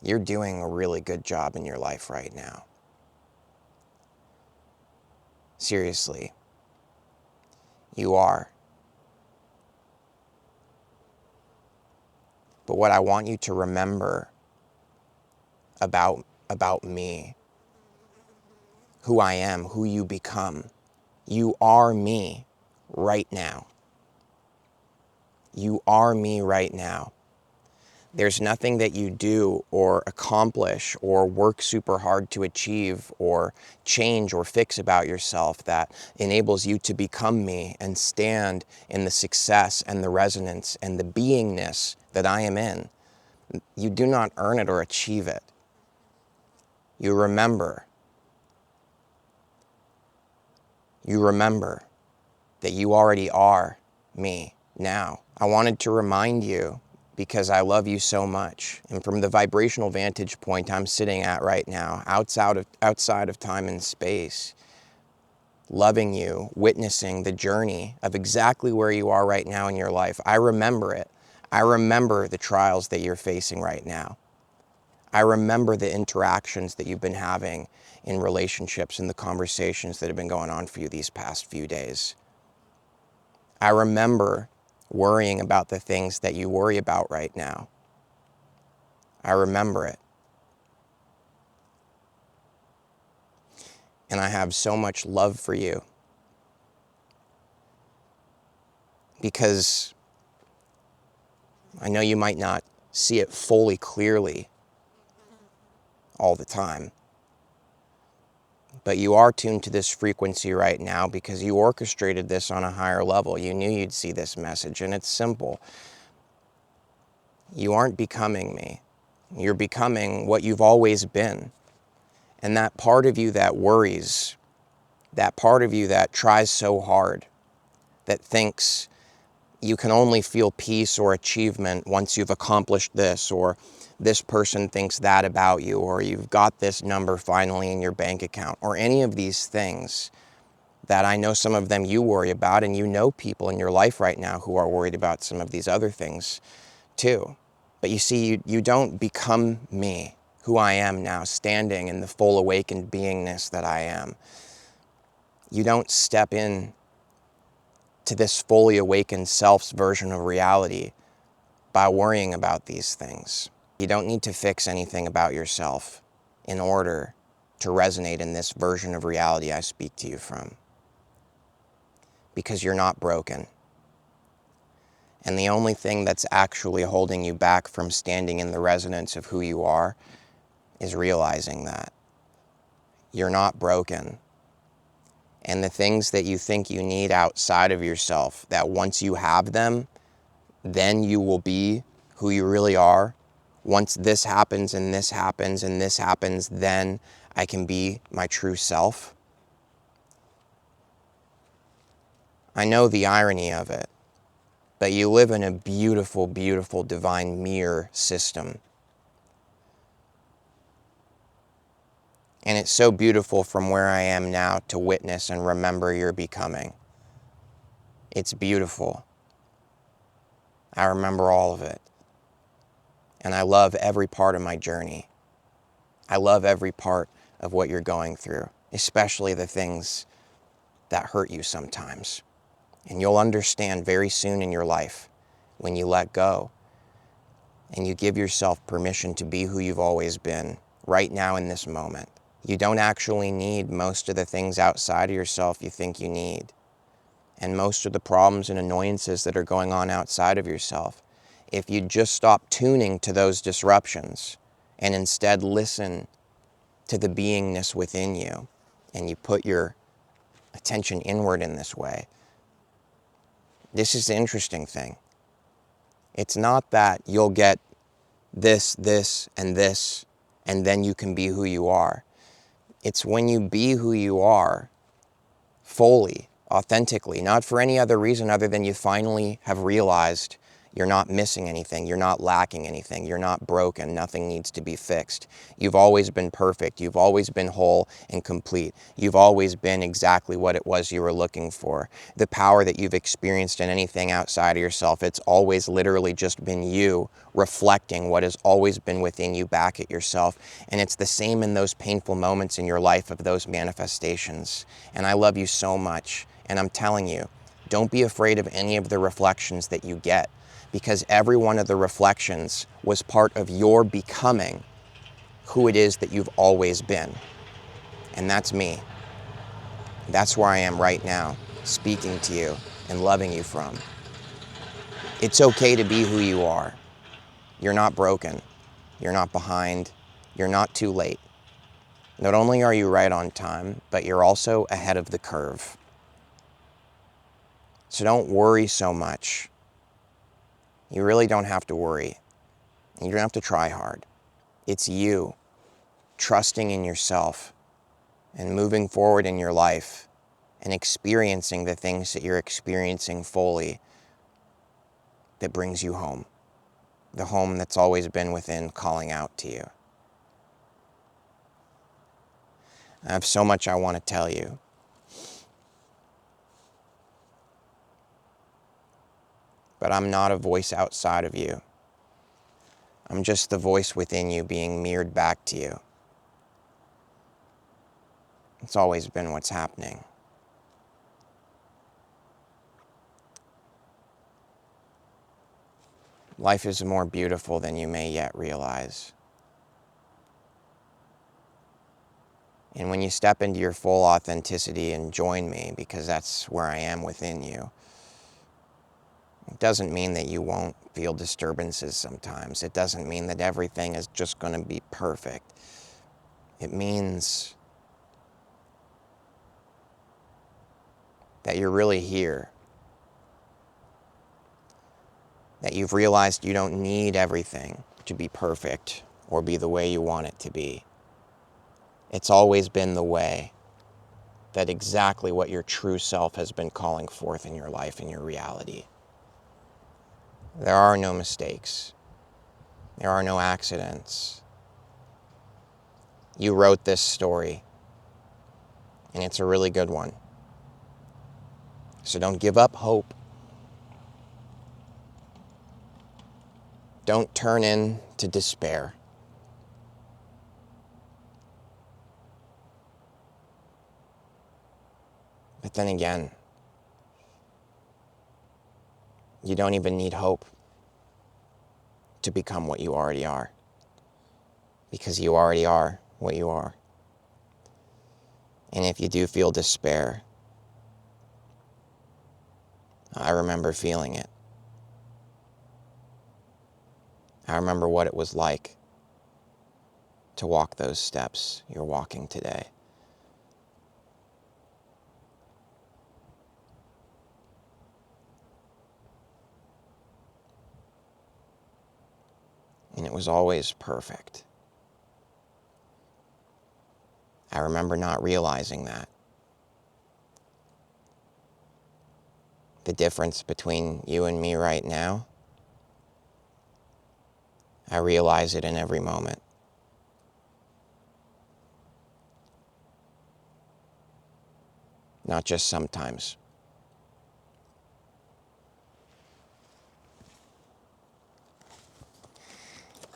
You're doing a really good job in your life right now. Seriously, you are. But what I want you to remember about me, who I am, who you become, you are me right now. You are me right now. There's nothing that you do or accomplish or work super hard to achieve or change or fix about yourself that enables you to become me and stand in the success and the resonance and the beingness that I am in. You do not earn it or achieve it. You remember. You remember that you already are me now. I wanted to remind you because I love you so much. And from the vibrational vantage point I'm sitting at right now, outside of time and space, loving you, witnessing the journey of exactly where you are right now in your life. I remember it. I remember the trials that you're facing right now. I remember the interactions that you've been having in relationships and the conversations that have been going on for you these past few days. I remember worrying about the things that you worry about right now. I remember it. And I have so much love for you because I know you might not see it fully clearly all the time, but you are tuned to this frequency right now because you orchestrated this on a higher level. You knew you'd see this message, and it's simple. You aren't becoming me. You're becoming what you've always been. And that part of you that worries, that part of you that tries so hard, that thinks you can only feel peace or achievement once you've accomplished this, or this person thinks that about you, or you've got this number finally in your bank account, or any of these things that I know some of them you worry about, and you know people in your life right now who are worried about some of these other things too. But you see, you don't become me, who I am now, standing in the full awakened beingness that I am. You don't step in to this fully awakened self's version of reality by worrying about these things. You don't need to fix anything about yourself in order to resonate in this version of reality I speak to you from. Because you're not broken. And the only thing that's actually holding you back from standing in the resonance of who you are is realizing that you're not broken. And the things that you think you need outside of yourself, that once you have them, then you will be who you really are. Once this happens and this happens and this happens, then I can be my true self. I know the irony of it, but you live in a beautiful, beautiful divine mirror system. And it's so beautiful from where I am now to witness and remember your becoming. It's beautiful. I remember all of it. And I love every part of my journey. I love every part of what you're going through, especially the things that hurt you sometimes. And you'll understand very soon in your life when you let go and you give yourself permission to be who you've always been right now in this moment. You don't actually need most of the things outside of yourself you think you need. And most of the problems and annoyances that are going on outside of yourself. If you just stop tuning to those disruptions and instead listen to the beingness within you, and you put your attention inward in this way, this is the interesting thing. It's not that you'll get this, and then you can be who you are. It's when you be who you are fully, authentically, not for any other reason other than you finally have realized You're not missing anything. You're not lacking anything. You're not broken. Nothing needs to be fixed. You've always been perfect. You've always been whole and complete. You've always been exactly what it was you were looking for. The power that you've experienced in anything outside of yourself, it's always literally just been you reflecting what has always been within you back at yourself. And it's the same in those painful moments in your life of those manifestations. And I love you so much. And I'm telling you, don't be afraid of any of the reflections that you get, because every one of the reflections was part of your becoming who it is that you've always been. And that's me. That's where I am right now, speaking to you and loving you from. It's okay to be who you are. You're not broken. You're not behind. You're not too late. Not only are you right on time, but you're also ahead of the curve. So don't worry so much. You really don't have to worry. You don't have to try hard. It's you trusting in yourself and moving forward in your life and experiencing the things that you're experiencing fully that brings you home. The home that's always been within, calling out to you. I have so much I want to tell you. But I'm not a voice outside of you. I'm just the voice within you being mirrored back to you. It's always been what's happening. Life is more beautiful than you may yet realize. And when you step into your full authenticity and join me, because that's where I am within you, it doesn't mean that you won't feel disturbances sometimes. It doesn't mean that everything is just going to be perfect. It means that you're really here. That you've realized you don't need everything to be perfect or be the way you want it to be. It's always been the way. That exactly what your true self has been calling forth in your life and your reality. There are no mistakes. There are no accidents. You wrote this story, and it's a really good one. So don't give up hope. Don't turn into despair. But then again, you don't even need hope to become what you already are. Because you already are what you are. And if you do feel despair, I remember feeling it. I remember what it was like to walk those steps you're walking today. And it was always perfect. I remember not realizing that. The difference between you and me right now, I realize it in every moment. Not just sometimes.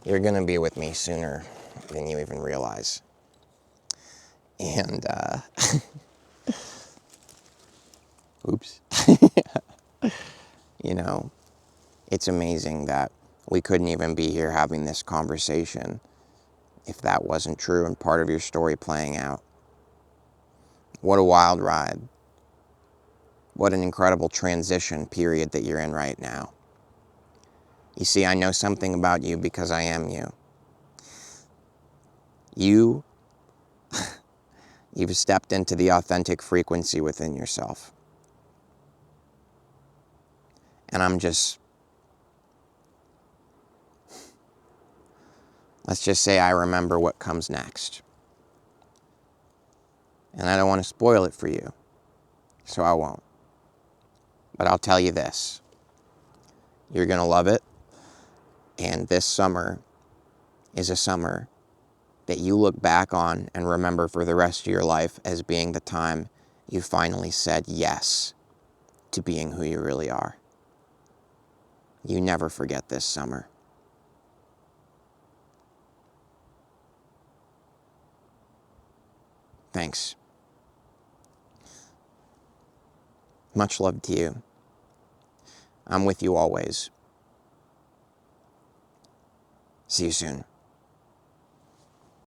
You're going to be with me sooner than you even realize. And, oops. You know, it's amazing that we couldn't even be here having this conversation if that wasn't true and part of your story playing out. What a wild ride. What an incredible transition period that you're in right now. You see, I know something about you because I am you. You've stepped into the authentic frequency within yourself. And let's just say I remember what comes next. And I don't want to spoil it for you, so I won't. But I'll tell you this. You're going to love it. And this summer is a summer that you look back on and remember for the rest of your life as being the time you finally said yes to being who you really are. You never forget this summer. Thanks. Much love to you. I'm with you always. See you soon.